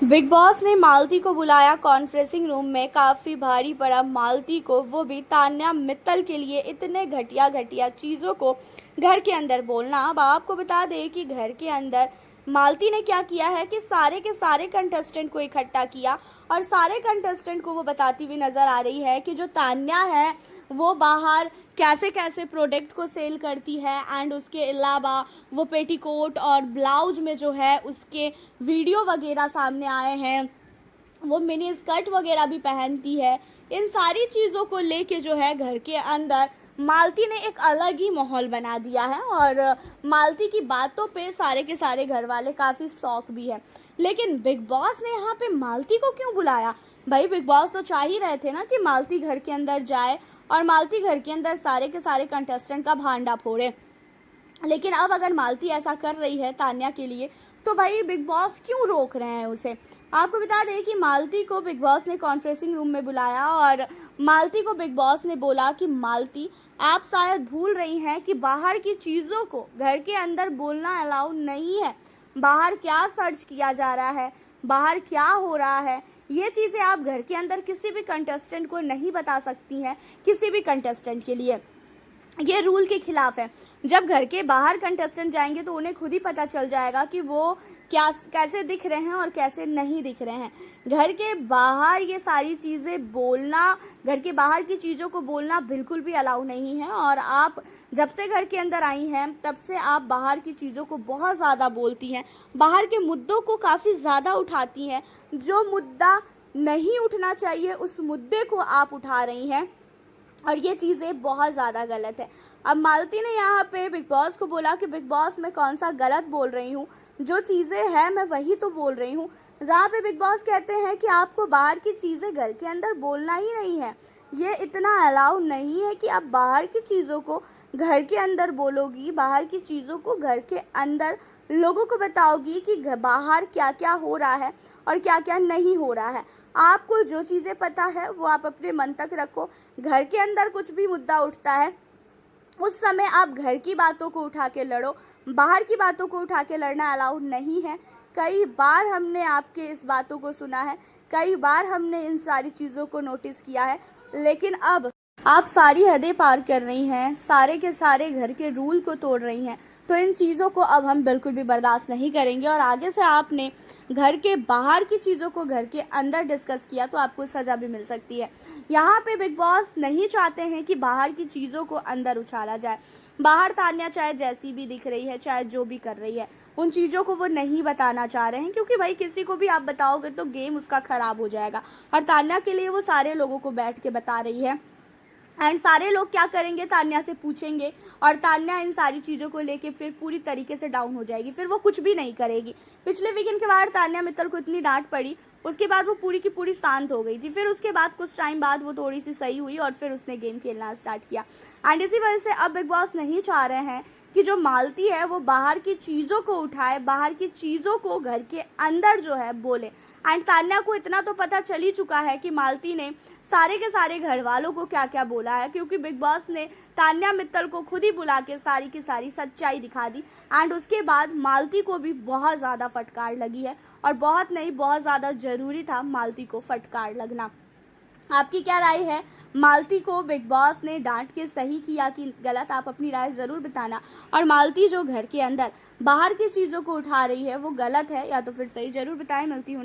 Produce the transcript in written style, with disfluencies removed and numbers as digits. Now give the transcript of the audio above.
Big boss ने मालती को बुलाया कॉन्फ्रेंसिंग रूम में। काफ़ी भारी पड़ा मालती को, वो भी तान्या मित्तल के लिए इतने घटिया घटिया चीज़ों को घर के अंदर बोलना। अब आपको बता दें कि घर के अंदर मालती ने क्या किया है कि सारे के सारे कंटेस्टेंट को इकट्ठा किया और सारे कंटेस्टेंट को वो बताती हुई नज़र आ रही है कि जो तान्या है वो बाहर कैसे कैसे प्रोडक्ट को सेल करती है एंड उसके अलावा वो पेटीकोट और ब्लाउज में जो है उसके वीडियो वगैरह सामने आए हैं, वो मिनी स्कर्ट वगैरह भी पहनती है। इन सारी चीज़ों को लेके जो है घर के अंदर मालती ने एक अलग ही माहौल बना दिया है और मालती की बातों पे सारे के सारे घर वाले काफ़ी शौक भी है। लेकिन बिग बॉस ने यहाँ पे मालती को क्यों बुलाया? भाई बिग बॉस तो चाह ही रहे थे ना कि मालती घर के अंदर जाए और मालती घर के अंदर सारे के सारे कंटेस्टेंट का भांडा फोड़े। लेकिन अब अगर मालती ऐसा कर रही है तान्या के लिए, तो भाई बिग बॉस क्यों रोक रहे हैं उसे? आपको बता दें कि मालती को बिग बॉस ने कॉन्फ्रेंसिंग रूम में बुलाया और मालती को बिग बॉस ने बोला कि मालती, आप शायद भूल रही हैं कि बाहर की चीज़ों को घर के अंदर बोलना अलाउ नहीं है। बाहर क्या सर्च किया जा रहा है, बाहर क्या हो रहा है, ये चीज़ें आप घर के अंदर किसी भी कंटेस्टेंट को नहीं बता सकती हैं। किसी भी कंटेस्टेंट के लिए ये रूल के खिलाफ है। जब घर के बाहर कंटेस्टेंट जाएंगे तो उन्हें खुद ही पता चल जाएगा कि वो क्या कैसे दिख रहे हैं और कैसे नहीं दिख रहे हैं। घर के बाहर ये सारी चीज़ें बोलना, घर के बाहर की चीज़ों को बोलना बिल्कुल भी अलाउ नहीं है। और आप जब से घर के अंदर आई हैं तब से आप बाहर की चीज़ों को बहुत ज़्यादा बोलती हैं, बाहर के मुद्दों को काफ़ी ज़्यादा उठाती हैं। जो मुद्दा नहीं उठना चाहिए उस मुद्दे को आप उठा रही हैं और ये चीज़ें बहुत ज़्यादा गलत है। अब मालती ने यहाँ पे बिग बॉस को बोला कि बिग बॉस मैं कौन सा गलत बोल रही हूँ, जो चीज़ें हैं मैं वही तो बोल रही हूँ। जहाँ पे बिग बॉस कहते हैं कि आपको बाहर की चीज़ें घर के अंदर बोलना ही नहीं है। ये इतना अलाउ नहीं है कि आप बाहर की चीज़ों को घर के अंदर बोलोगी, बाहर की चीज़ों को घर के अंदर लोगों को बताओगी कि बाहर क्या क्या हो रहा है और क्या क्या नहीं हो रहा है। आपको जो चीज़ें पता है वो आप अपने मन तक रखो। घर के अंदर कुछ भी मुद्दा उठता है उस समय आप घर की बातों को उठा के लड़ो, बाहर की बातों को उठा के लड़ना अलाउड नहीं है। कई बार हमने आपके इस बातों को सुना है, कई बार हमने इन सारी चीज़ों को नोटिस किया है, लेकिन अब आप सारी हदें पार कर रही हैं, सारे के सारे घर के रूल को तोड़ रही हैं। तो इन चीज़ों को अब हम बिल्कुल भी बर्दाश्त नहीं करेंगे और आगे से आपने घर के बाहर की चीज़ों को घर के अंदर डिस्कस किया तो आपको सज़ा भी मिल सकती है। यहाँ पे बिग बॉस नहीं चाहते हैं कि बाहर की चीज़ों को अंदर उछाला जाए। बाहर तान्या चाहे जैसी भी दिख रही है, चाहे जो भी कर रही है, उन चीज़ों को वो नहीं बताना चाह रहे हैं, क्योंकि भाई किसी को भी आप बताओगे तो गेम उसका ख़राब हो जाएगा। और तान्या के लिए वो सारे लोगों को बैठ के बता रही है एंड सारे लोग क्या करेंगे, तान्या से पूछेंगे और तान्या इन सारी चीज़ों को लेके फिर पूरी तरीके से डाउन हो जाएगी, फिर वो कुछ भी नहीं करेगी। पिछले वीकेंड के बाद तान्या मित्तल को इतनी डांट पड़ी, उसके बाद वो पूरी की पूरी शांत हो गई थी। फिर उसके बाद कुछ टाइम बाद वो थोड़ी सी सही हुई और फिर उसने गेम खेलना स्टार्ट किया। एंड इसी वजह से अब बिग बॉस नहीं चाह रहे हैं कि जो मालती है वो बाहर की चीज़ों को उठाए, बाहर की चीज़ों को घर के अंदर जो है बोले। एंड तान्या को इतना तो पता चल ही चुका है कि मालती ने सारे के सारे घर वालों को क्या क्या बोला है, क्योंकि बिग बॉस ने तान्या मित्तल को खुद ही बुला के सारी की सारी सच्चाई दिखा दी। एंड उसके बाद मालती को भी बहुत ज़्यादा फटकार लगी है और बहुत नहीं, बहुत ज़्यादा ज़रूरी था मालती को फटकार लगना। आपकी क्या राय है? मालती को बिग बॉस ने डांट के सही किया कि गलत? आप अपनी राय ज़रूर बताना। और मालती जो घर के अंदर बाहर की चीज़ों को उठा रही है वो गलत है या तो फिर सही? ज़रूर बताएं। मिलती हूँ।